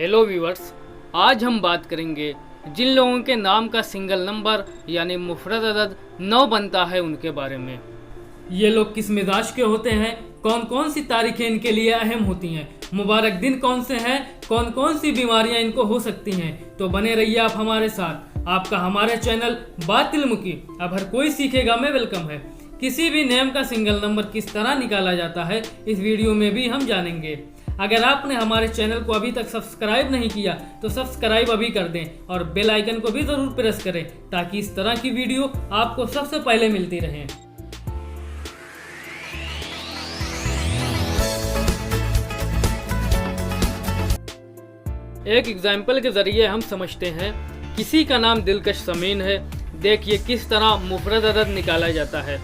Hello viewers, आज हम बात करेंगे जिन लोगों के नाम का सिंगल नंबर यानी मुफरद अदद 9 बनता है उनके बारे में। ये लोग किस मिजाज के होते हैं, कौन कौन सी तारीखें इनके लिए अहम होती हैं, मुबारक दिन कौन से हैं, कौन कौन सी बीमारियां इनको हो सकती हैं। तो बने रहिए आप हमारे साथ। आपका हमारे चैनल बात इल्म की अब हर कोई सीखेगा में वेलकम है। किसी भी नेम का सिंगल नंबर किस तरह निकाला जाता है इस वीडियो में भी हम जानेंगे। अगर आपने हमारे चैनल को अभी तक सब्सक्राइब नहीं किया तो सब्सक्राइब अभी कर दें और बेल आइकन को भी जरूर प्रेस करें ताकि इस तरह की वीडियो आपको सबसे पहले मिलती रहे। एक एग्जाम्पल के जरिए हम समझते हैं। किसी का नाम दिलकश समीन है। देखिए किस तरह मुफरद अदद निकाला जाता है।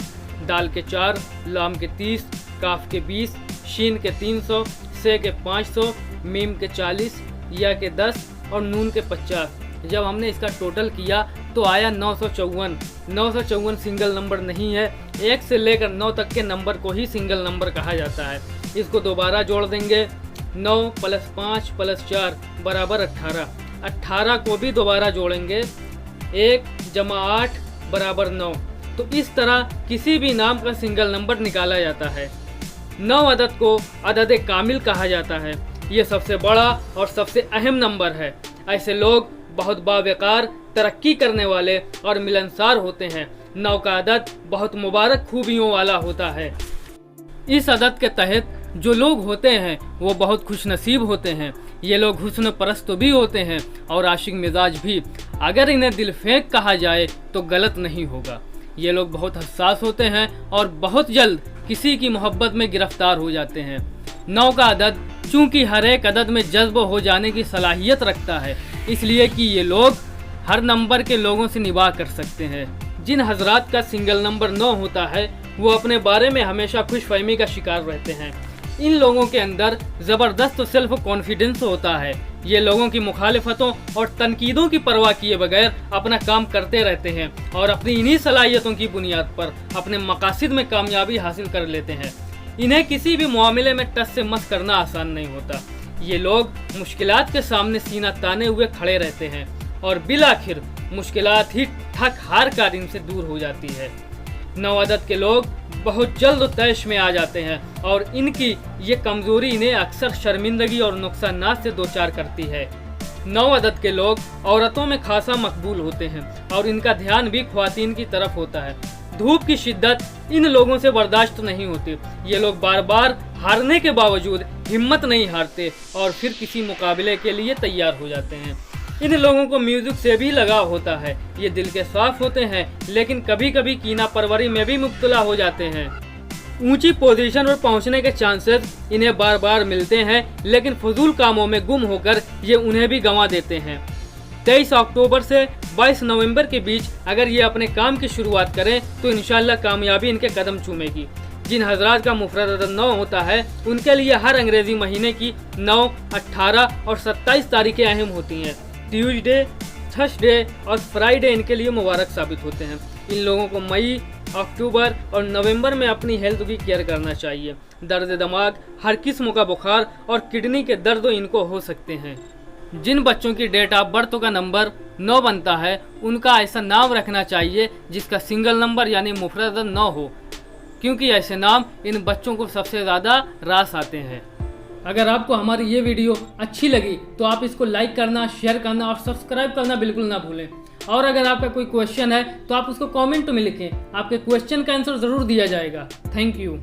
दाल के 4, लाम के 30, काफ के 20, शीन के 300, से के 500, मीम के 40, या के 10 और नून के 50। जब हमने इसका टोटल किया तो आया 954। 954 सिंगल नंबर नहीं है। 1 से लेकर 9 तक के नंबर को ही सिंगल नंबर कहा जाता है। इसको दोबारा जोड़ देंगे। 9 + 5 + 4 बराबर 18। 18 को भी दोबारा जोड़ेंगे। 1 + 8 बराबर 9। तो इस तरह किसी भी नाम का सिंगल नंबर निकाला जाता है। 9 अदद को अदद कामिल कहा जाता है। ये सबसे बड़ा और सबसे अहम नंबर है। ऐसे लोग बहुत बावकार, तरक्की करने वाले और मिलनसार होते हैं। 9 का अदद बहुत मुबारक खूबियों वाला होता है। इस अदद के तहत जो लोग होते हैं वो बहुत खुशनसीब होते हैं। ये लोग हुस्न परस्त भी होते हैं और आशिक मिजाज भी। अगर इन्हें दिल फेंक कहा जाए तो गलत नहीं होगा। ये लोग बहुत हसास होते हैं और बहुत जल्द किसी की मोहब्बत में गिरफ्तार हो जाते हैं। 9 का अदद चूंकि हर एक अदद में जज्ब हो जाने की सलाहियत रखता है, इसलिए कि ये लोग हर नंबर के लोगों से निबाह कर सकते हैं। जिन हजरात का सिंगल नंबर 9 होता है वो अपने बारे में हमेशा खुशफहमी का शिकार रहते हैं। इन लोगों के अंदर ज़बरदस्त सेल्फ कॉन्फिडेंस होता है। ये लोगों की मुखालिफतों और तनकीदों की परवाह किए बगैर अपना काम करते रहते हैं और अपनी इन्हीं सलाहियतों की बुनियाद पर अपने मकासद में कामयाबी हासिल कर लेते हैं। इन्हें किसी भी मामले में टस से मस करना आसान नहीं होता। ये लोग मुश्किलात के सामने सीना ताने हुए खड़े रहते हैं और बिलाखिर मुश्किलात ही ठक हार कर इनसे दूर हो जाती है। 9 अदद के लोग बहुत जल्द तैश में आ जाते हैं और इनकी ये कमजोरी इन्हें अक्सर शर्मिंदगी और नुकसानात से दोचार करती है। 9 अदद के लोग औरतों में खासा मकबूल होते हैं और इनका ध्यान भी ख्वातीन की तरफ होता है। धूप की शिद्दत इन लोगों से बर्दाश्त नहीं होती। ये लोग बार बार हारने के बावजूद हिम्मत नहीं हारते और फिर किसी मुकाबले के लिए तैयार हो जाते हैं। इन लोगों को म्यूजिक से भी लगाव होता है। ये दिल के साफ होते हैं लेकिन कभी कभी कीना परवरी में भी मुब्तला हो जाते हैं। ऊंची पोजीशन पर पहुंचने के चांसेस इन्हें बार बार मिलते हैं लेकिन फजूल कामों में गुम होकर ये उन्हें भी गंवा देते हैं। 23 अक्टूबर से 22 नवंबर के बीच अगर ये अपने काम की शुरुआत करें तो इंशाल्लाह कामयाबी इनके कदम चूमेगी। जिन हजरात का मुफरद अदद 9 होता है उनके लिए हर अंग्रेजी महीने की 9, 18 और 27 तारीखें अहम होती हैं। ट्यूसडे, थर्सडे और फ्राइडे इनके लिए मुबारक साबित होते हैं। इन लोगों को मई, अक्टूबर और नवंबर में अपनी हेल्थ की केयर करना चाहिए। दर्द दिमाग, हर किस्म का बुखार और किडनी के दर्द इनको हो सकते हैं। जिन बच्चों की डेट ऑफ बर्थ का नंबर 9 बनता है उनका ऐसा नाम रखना चाहिए जिसका सिंगल नंबर यानी मुफरद अदद 9 हो, क्योंकि ऐसे नाम इन बच्चों को सबसे ज़्यादा रास आते हैं। अगर आपको हमारी ये वीडियो अच्छी लगी तो आप इसको लाइक करना, शेयर करना और सब्सक्राइब करना बिल्कुल ना भूलें। और अगर आपका कोई क्वेश्चन है तो आप उसको कमेंट में लिखें। आपके क्वेश्चन का आंसर ज़रूर दिया जाएगा। Thank you.